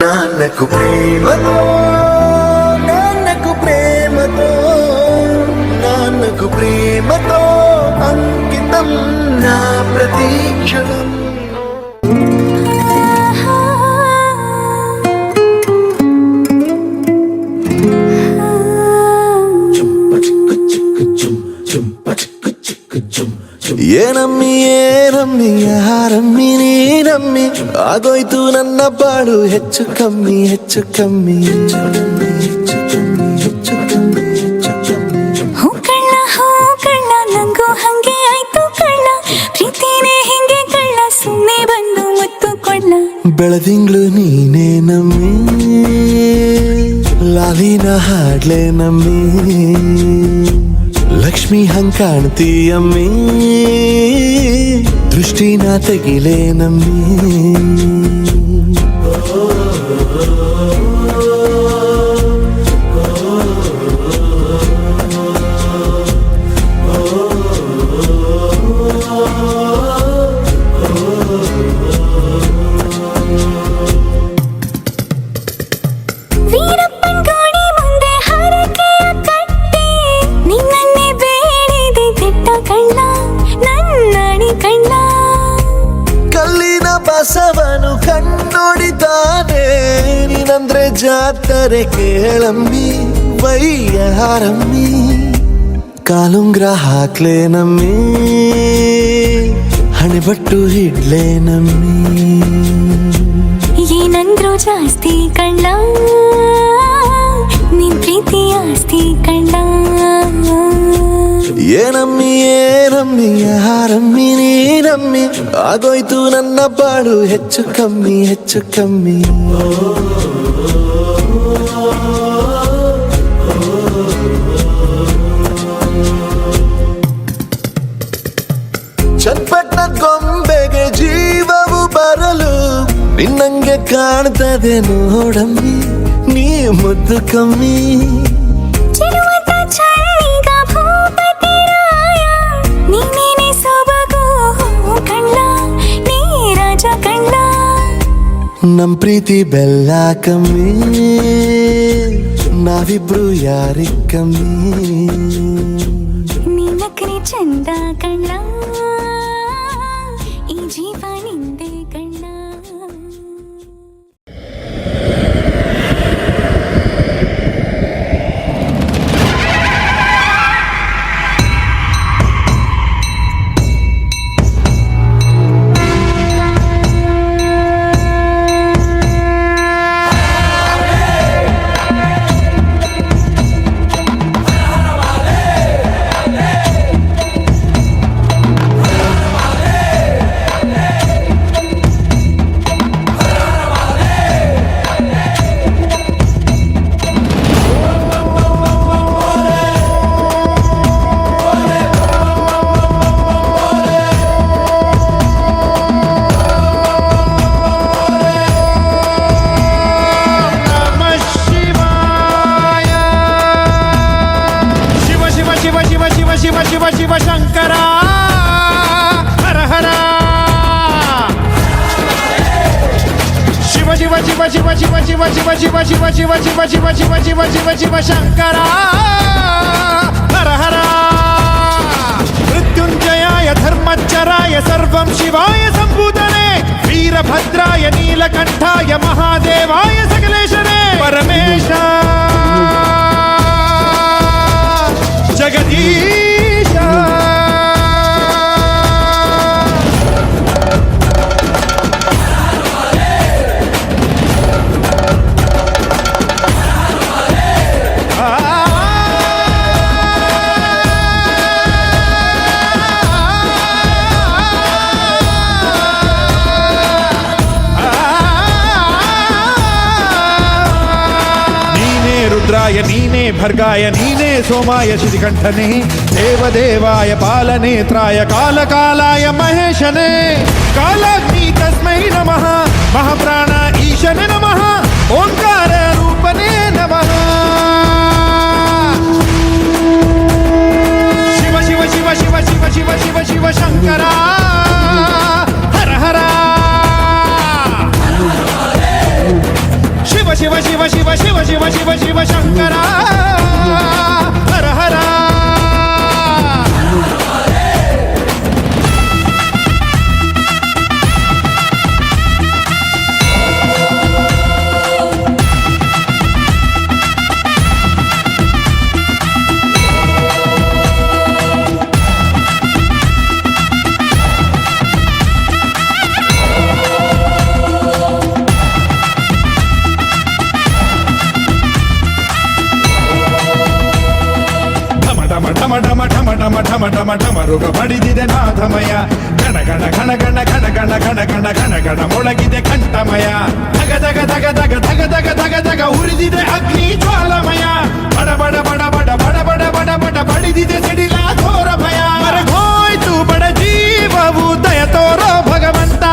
నాన్నకు ప్రేమతో నాన్నకు ప్రేమతో నాన్నకు ప్రేమతో అంకితం నా ప్రతీక్షణం. ಏನಮ್ಮಿ ಯಾರಮ್ಮಿ ಆಗೋಯ್ತು ನನ್ನ ಬಾಳು ಹೆಚ್ಚು ಕಮ್ಮಿ ಕಳ್ಳ ನಂಗೂ ಹಂಗೆ ಆಯ್ತು ಕಳ್ಳ ಪ್ರೀತಿನೇ ಹಿಂಗೆ ಕಳ್ಳ ಸುಮ್ಮನೆ ಬಂದು ಮುತ್ತು ಕೊಳ್ಳ ಬೆಳದಿಂಗ್ಳು ನೀನೇ ನಮ್ಮಿ ಲಾಲಿನ ಹಾಡ್ಲೆ ನಮ್ಮಿ ಲಕ್ಷ್ಮಿ ಹಂಗ್ ಕಾಣ್ತೀಯಮ್ಮಿ ದೃಷ್ಟಿನ ತೆಗಿಲೇ ನಮ್ಮಿ ಬಸವನು ಕಣ್ಣೊಡಿತಾನೆ ನೀನಂದ್ರೆ ಜಾತ್ರೆ ಕೇಳಮ್ಮಿ ವಯ್ಯಾರಮ್ಮಿ ಕಾಲುಂಗ್ರ ಹಾಕ್ಲೆ ನಮ್ಮಿ ಹಣೆಬಟ್ಟು ಹಿಡ್ಲೆ ನಮ್ಮಿ ಏನಂದ್ರು ಜಾಸ್ತಿ ಕಳ್ಳ ನಿನ್ ಪ್ರೀತಿ ಆಸ್ತಿ ಕಳ್ಳ ಏನಮ್ಮಿ ಯಾರಮ್ಮಿ ನೀನಮ್ಮಿ ಆಗೋಯ್ತು ನನ್ನ ಬಾಳು ಹೆಚ್ಚು ಕಮ್ಮಿ ಚನ್ನಪಟ್ಟಣ ಗೊಂಬೆಗೆ ಜೀವವು ಬರಲು ನಿನ್ನಂಗೆ ಕಾಣ್ತದೆ ನೋಡಮ್ಮಿ ನೀ ಮುದ್ದು ಕಮ್ಮಿ ನಮ್ ಪ್ರೀತಿ ಬೆಲ್ಲ ಕಮ್ಮಿ ನಾವಿಬ್ರು ಯಾರಿಗ್ ಕಮ್ಮಿ ನೀನಕ್ರೆ ಚಂದ ಕಣ್ಣ ಈ ಜೀವ ನಿಂದೆ ಕಣ್ಣ. ಶಿವ ಶಂಕರ ಹರ ಹರ ಶಿವ ಶಿವ ಶಿವ ಶಿವ ಶಿವ ಶಿವ ಶಿವ ಶಿವ ಶಿವ ಶಿವ ಶಿವ ಶಿವ ಶಿವ ಶಿವ ಶಿವ ಶಿವ ಶಂಕರ ಹರ ಹರ ಮೃತ್ಯುಂಜಯಾಯ ಧರ್ಮಚ್ಚರಾಯ ಸರ್ವಂ ಶಿವಾಯ ಸಂಭೂತನೆ ವೀರಭದ್ರಾಯ ನೀಲಕಂಠಾಯ ಮಹಾದೇವಾಯ ಸಕಲೇಶನೇ ಪರಮೇಶ ಜಗದೀಶ ಭದ್ರಾಯ ನೀನೇ ಭರ್ಗಾಯ ನೀನೇ ಸೋಮಾಯ ಶ್ರೀಕಂಠನೇ ದೇವದೇವಾಯ ಪಾಲನೇತ್ರಾಯ ಕಾಲಕಾಲಾಯ ಮಹೇಶನೇ ಕಾಲಾಗ್ನಿ ತಸ್ಮೈ ನಮಃ ಮಹಾಪ್ರಾಣ ಈಶನೇ ನಮಃ ಓಂಕಾರ ರೂಪನೇ ನಮಃ ಶಿವ ಶಿವ ಶಿವ ಶಿವ ಶಿವ ಶಿವ ಶಿವ ಶಿವ ಶಂಕರ ಹರ ಹರ ಶಿವ ಶಿವ ಶಿವ ಶಿವ ಶಿವ ಶಿವ ಶಿವ ಶಿವ ಶಂಕರ ಹರ ಹರ ಢಮ ಢಮ ಢಮ ಢಮ ಢಮ ಢಮ ಢಮ ರುಗ ಬಡಿದಿದೆ ನಾಥಮಯ ಗಣ ಗಣ ಘಣ ಗಣ ಘಣ ಗಣ ಘಣ ಗಣ ಘಣ ಗಣ ಮೊಳಗಿದೆ ಕಂಠಮಯ ಧಗ ಧಗ ಧಗ ಧಗ ಧಗ ಧಗ ಧಗ ಧಗ ಉರಿದಿದೆ ಅಗ್ನಿ ಜ್ವಾಲಮಯ ಬಡ ಬಡ ಬಡ ಬಡ ಬಡ ಬಡ ಬಡ ಬಡ ಬಡಿದಿದೆ ಸಿಡಿಲ ಘೋರ ಭಯ ಮರಗೋಯ್ತು ಬಡ ಜೀವವು ದಯ ತೋರೋ ಭಗವಂತ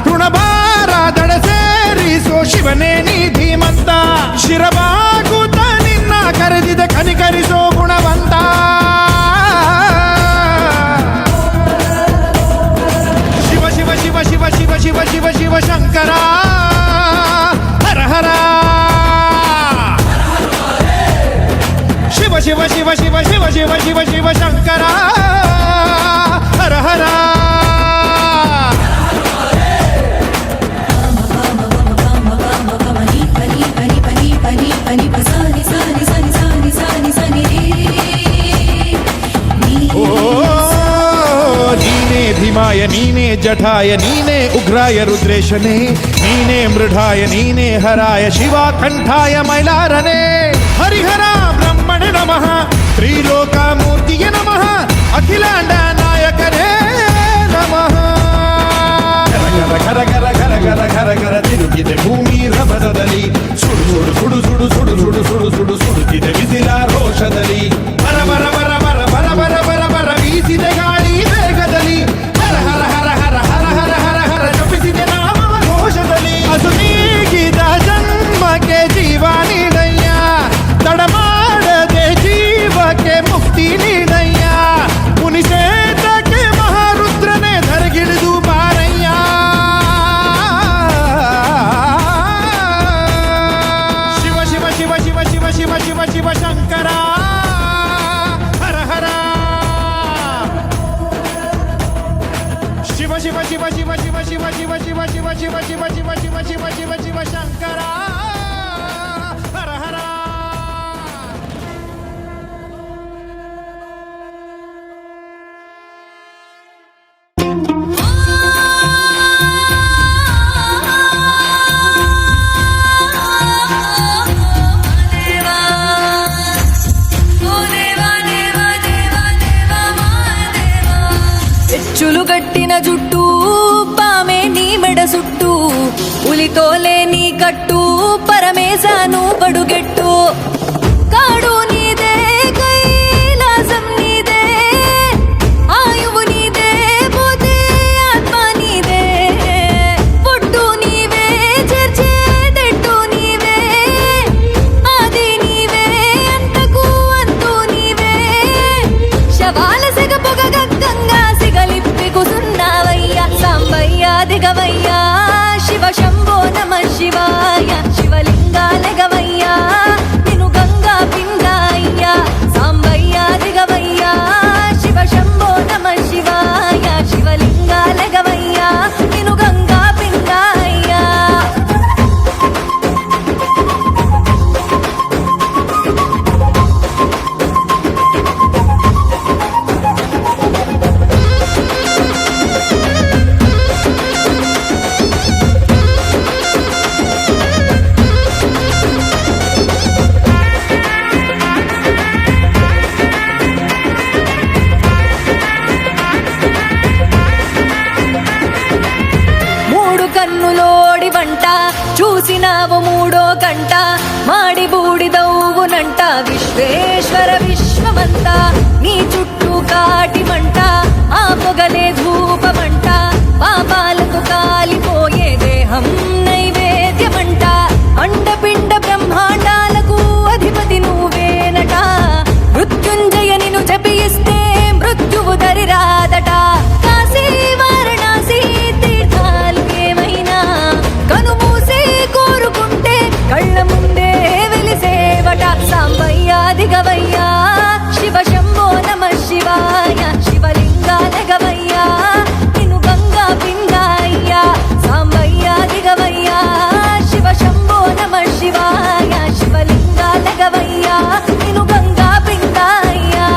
ಋಣಭಾರ ದಡ ಸೇರಿಸೋ ಶಿವನೇ ನೀ ಧೀಮಂತ ಶಿರಬಾಗುತ್ತ ನಿನ್ನ ಕರೆದಿದೆ ಕನಿಕರಿಸೋ ಗುಣವಂತ ಶಿವ ಶಿವ ಶಿವ ಶಿವ ಶಿವ ಶಿವ ಶಿವ ಶಿವ ಶಂಕರ ಹರ ಹರ ಶಿವ ಶಿವ ಶಿವ ಶಿವ ಶಿವ ಶಿವ ಶಿವ ಶಿವ ಶಂಕರ ಹರ ಹರ ನೀನೇ ಭೀಮಾಯ ನೀನೇ ಜಠಾಯ ನೀನೇ ಉಗ್ರಾಯ ರುದ್ರೇಶನೇ ನೀನೇ ಮೃಢಾಯ ನೀನೇ ಹರಾಯ ಶಿವ ಕಂಠಾಯ ಮೈಲಾರನೇ ಹರಿಹರ ಬ್ರಹ್ಮಣೆ ನಮಃ ತ್ರಿಲೋಕ ಮೂರ್ತಿಗೆ ನಮಃ ಅಖಿಲಾಂಡ ನಾಯಕನೇ ನಮಃ ಘರ ಘರ ಘರ ಘರ ಘರ ಘರ ತಿರುಗಿದೆ ಭೂಮಿ ರಭಸದಲ್ಲಿ ಸುಡು ಸುಡು ಸುಡು ಸುಡು ಸುಡು ಸುಡು ಸುಡು ಸುಡು ಸುಡುತ್ತಿದೆ ಬಿಸಿಲ ರೋಷದಲ್ಲಿ ಬರ ಬರ ಬರ ಬರ ಬರ ಬರ ಬರ ಬರ ಬೀಸಿದೆ ಗಾಳಿ ವೇಗದಲ್ಲಿ ಹರ ಹರ ಹರ ಹರ ಹರ ಹರ ಹರ ಹರ ಜಪಿಸಿದೆ ನಾಮ ಘೋಷದಲ್ಲಿ ಅದು ನೀಗಿದ ಜನ್ಮಕ್ಕೆ ಜೀವ ನೀಡಯ್ಯ ತಡ ಮಾಡದೆ ಜೀವಕ್ಕೆ ಮುಕ್ತಿ ನೀಡಯ್ಯ ಮುನಿಸೇತಕ್ಕೆ ಮಹಾರುದ್ರನೇ ಧರೆಗಿಳಿದು ಬಾರಯ್ಯ ಶಿವ ಶಿವ ಶಿವ ಶಿವ ಶಿವ ಶಿವ ಶಿವ ಶಿವ ಶಂಕರ ಹರ ಹರ ಶಿವ ಶಿವ ಶಿವ ಶಿವ ಶಿವ ಶಿವ ಶಿವ ಶಿವ ಶಿವ ಶಿವ ಶಿವ ಶಿವ ಶಿವ ಶಿವ ಶಿವ ಶಿವ ಶಂಕರ ಹರ ಹರ చులుగట్టిన జుట్టు పామే నీ మెడ సుట్టు ఉలితోలే నీ కట్టు పరమేశాను పడుగెట్టు కాడు నీదే కైలాసం నీదే ఆయువు నీదే పోతే ఆత్మ నీదే పొట్టు నీవే చేర్చేటట్టు నీవే ఆది నీవే అంతకు అంతు నీవే శవాల సెగ పొగ గంగా సిగలిప్పి కుసున్నావయ్యా సాంబయ్యా దిగవయ్యా శివ శంభో నమ శివాయ శివలింగాలగవయ్యా నిను గంగా పిండాయ్యా సాంబయ్యా దిగవయ్యా శివ శంభో నమ శివాయ శివలింగాలగవయ్యా నిను గంగా పిండాయ్యా విశ్వేశ్వర విశ్వమంతా నీ చుట్టూ కాటి మంట ఆ పొగలే ధూపమంట పాపాలకు కాలిపోయే దేహం నైవేద్యమంట అండపిండ బ్రహ్మాండాలకు అధిపతి నువ్వేనట మృత్యుంజయ నిన్ను జపిస్తే మృత్యువు దరిరాదట కాశీ వారణాసి తీర్థాలు ఏమైనా కనుమూసే కోరుకుంటే కళ్ళ ముందే వెలిసేవట సాంబయ్య దిగవయ్యా శివ శంభో నమ శివాయ శివలింగాల గవయ్యా నిన్ను గంగా పింగాయ్యా సాంబయ్య దిగవయ్యా శివ శంభో నమ శివాయ శివలింగాల గవయ్యా నిన్ను గంగా పింగాయ్యా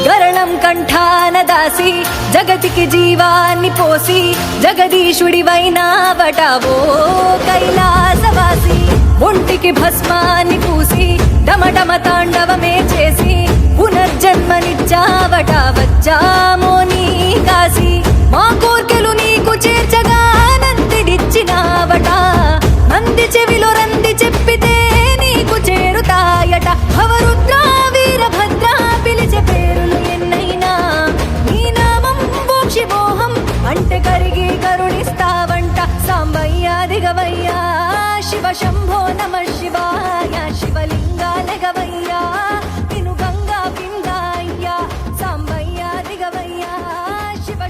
గరణం కంఠాన దాసి జగతికి జీవాన్ని పోసి జగదీశుడివైనావట ఓ కైలాసవాసి ఒంటికి భస్మాన్ని పూసి డమడమ తాండవమే చేసి పునర్జన్మనిచ్చావట వచ్చామో నీ కాసి మా కోర్కెలు నీకు చేర్చగా నందినిచ్చినావట నంది చెవిలో రంది చెప్పితే నీకు చేరుతాయట భవరుద్ర వీరభద్ర పిలిచే పేరులు ఎన్నైనా నీ నామం మోక్షిమోహం అంటే కరిగి కరుణిస్తావంట సాంబయ్య దిగవయ్యా శివ శంభో నమ శివాయ శివలింగాల గవయ్యా నిన్ను గంగా పింగాయ్యా సాంబయ్య దిగవయ్యా శివ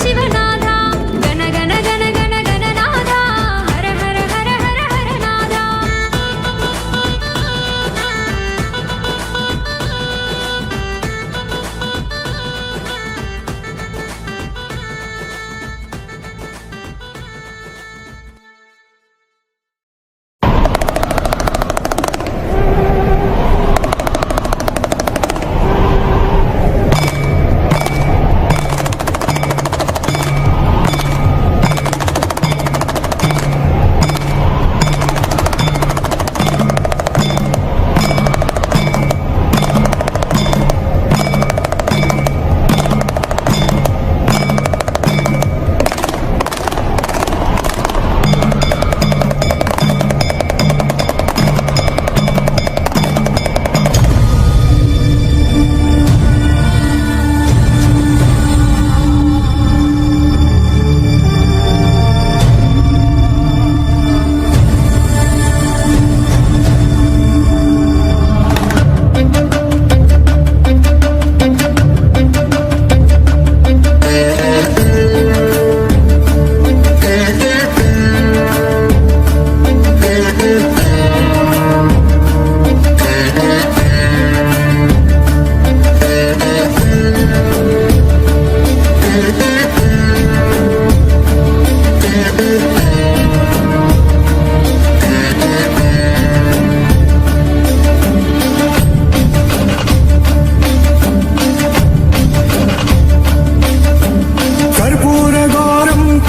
ಶಿವನಾದ ಗಣ ಗಣ ಗಣ ಗಣ ಗಣನಾದ ಹರ ಹರ ಹರ ಹರ ಹರನಾದ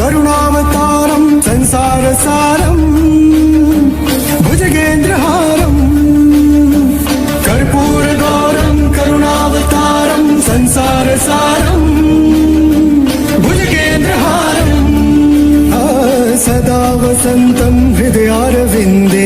కరుణావతారం సంసారసారం భుజగేంద్రహారం కర్పూరగౌరం కరుణావతారం సంసారసారం భుజగేంద్రహారం సదా వసంతం హృదయారవిందే